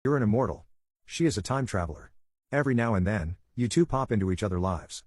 You're an immortal. She is a time traveler. Every now and then, you two pop into each other's lives.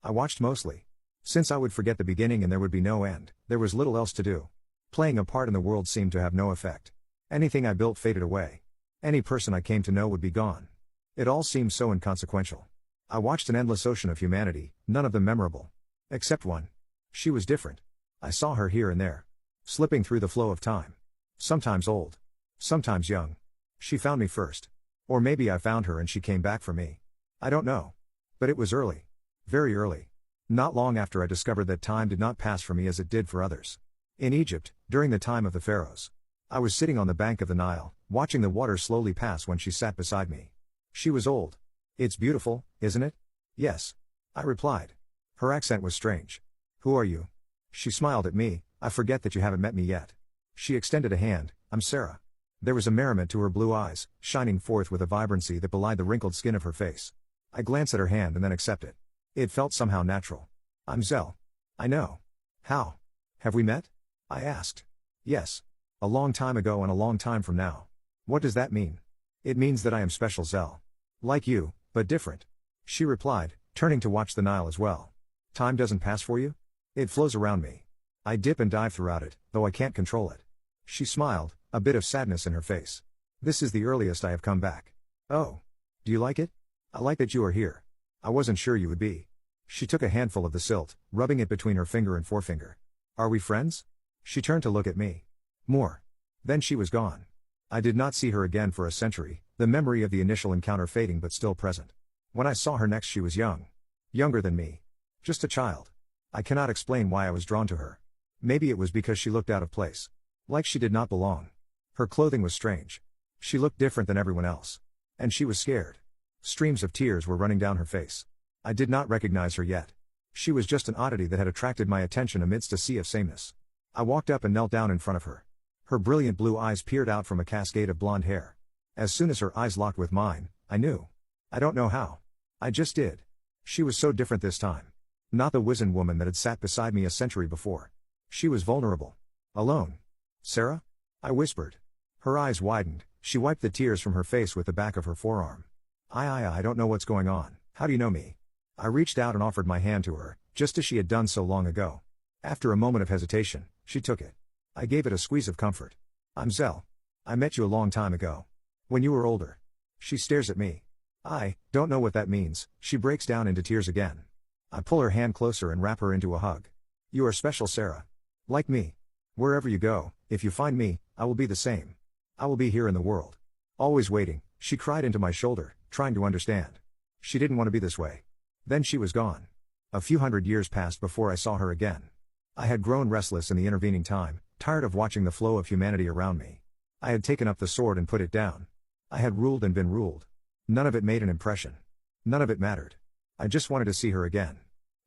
I watched mostly. Since I would forget the beginning and there would be no end, there was little else to do. Playing a part in the world seemed to have no effect. Anything I built faded away. Any person I came to know would be gone. It all seemed so inconsequential. I watched an endless ocean of humanity, none of them memorable. Except one. She was different. I saw her here and there. Slipping through the flow of time. Sometimes old. Sometimes young. She found me first. Or maybe I found her and she came back for me. I don't know. But it was early. Very early. Not long after I discovered that time did not pass for me as it did for others. In Egypt, during the time of the pharaohs. I was sitting on the bank of the Nile, watching the water slowly pass when she sat beside me. She was old. It's beautiful, isn't it? Yes. I replied. Her accent was strange. Who are you? She smiled at me. I forget that you haven't met me yet. She extended a hand. I'm Sarah. There was a merriment to her blue eyes, shining forth with a vibrancy that belied the wrinkled skin of her face. I glanced at her hand and then accepted. It felt somehow natural. I'm Zell. I know. How? Have we met? I asked. Yes. A long time ago and a long time from now. What does that mean? It means that I am special, Zell. Like you, but different. She replied, turning to watch the Nile as well. Time doesn't pass for you? It flows around me. I dip and dive throughout it, though I can't control it. She smiled, a bit of sadness in her face. This is the earliest I have come back. Oh. Do you like it? I like that you are here. I wasn't sure you would be. She took a handful of the silt, rubbing it between her finger and forefinger. Are we friends? She turned to look at me. More. Then she was gone. I did not see her again for a century, the memory of the initial encounter fading but still present. When I saw her next she was young. Younger than me. Just a child. I cannot explain why I was drawn to her. Maybe it was because she looked out of place. Like she did not belong. Her clothing was strange. She looked different than everyone else. And she was scared. Streams of tears were running down her face. I did not recognize her yet. She was just an oddity that had attracted my attention amidst a sea of sameness. I walked up and knelt down in front of her. Her brilliant blue eyes peered out from a cascade of blonde hair. As soon as her eyes locked with mine, I knew. I don't know how. I just did. She was so different this time. Not the wizened woman that had sat beside me a century before. She was vulnerable. Alone. Sarah? I whispered. Her eyes widened. She wiped the tears from her face with the back of her forearm. I don't know what's going on. How do you know me? I reached out and offered my hand to her, just as she had done so long ago. After a moment of hesitation, she took it. I gave it a squeeze of comfort. I'm Zell. I met you a long time ago. When you were older. She stares at me. I don't know what that means. She breaks down into tears again. I pull her hand closer and wrap her into a hug. You are special, Sarah. Like me. Wherever you go, if you find me, I will be the same. I will be here in the world. Always waiting. She cried into my shoulder, trying to understand. She didn't want to be this way. Then she was gone. A few hundred years passed before I saw her again. I had grown restless in the intervening time, tired of watching the flow of humanity around me. I had taken up the sword and put it down. I had ruled and been ruled. None of it made an impression. None of it mattered. I just wanted to see her again.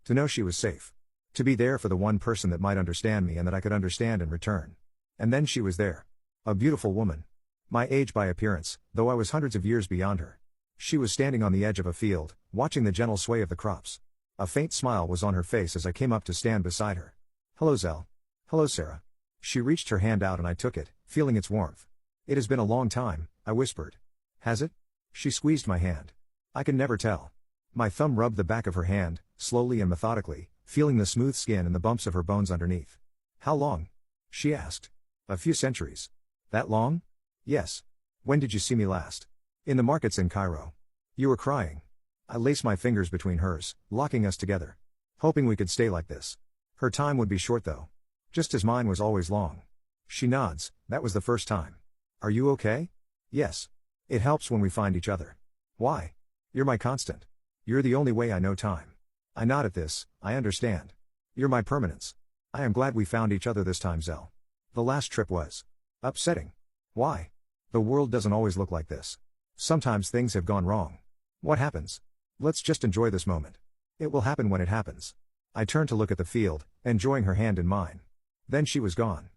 To know she was safe. To be there for the one person that might understand me and that I could understand in return. And then she was there. A beautiful woman. My age by appearance, though I was hundreds of years beyond her. She was standing on the edge of a field, watching the gentle sway of the crops. A faint smile was on her face as I came up to stand beside her. Hello, Zell. Hello, Sarah. She reached her hand out and I took it, feeling its warmth. It has been a long time, I whispered. Has it? She squeezed my hand. I can never tell. My thumb rubbed the back of her hand, slowly and methodically, feeling the smooth skin and the bumps of her bones underneath. How long? She asked. A few centuries. That long? Yes. When did you see me last? In the markets in Cairo. You were crying. I laced my fingers between hers, locking us together. Hoping we could stay like this. Her time would be short though. Just as mine was always long. She nods. That was the first time. Are you okay? Yes. It helps when we find each other. Why? You're my constant. You're the only way I know time. I nod at this. I understand. You're my permanence. I am glad we found each other this time, Zell. The last trip was upsetting. Why? The world doesn't always look like this. Sometimes things have gone wrong. What happens? Let's just enjoy this moment. It will happen when it happens. I turned to look at the field, enjoying her hand in mine. Then she was gone.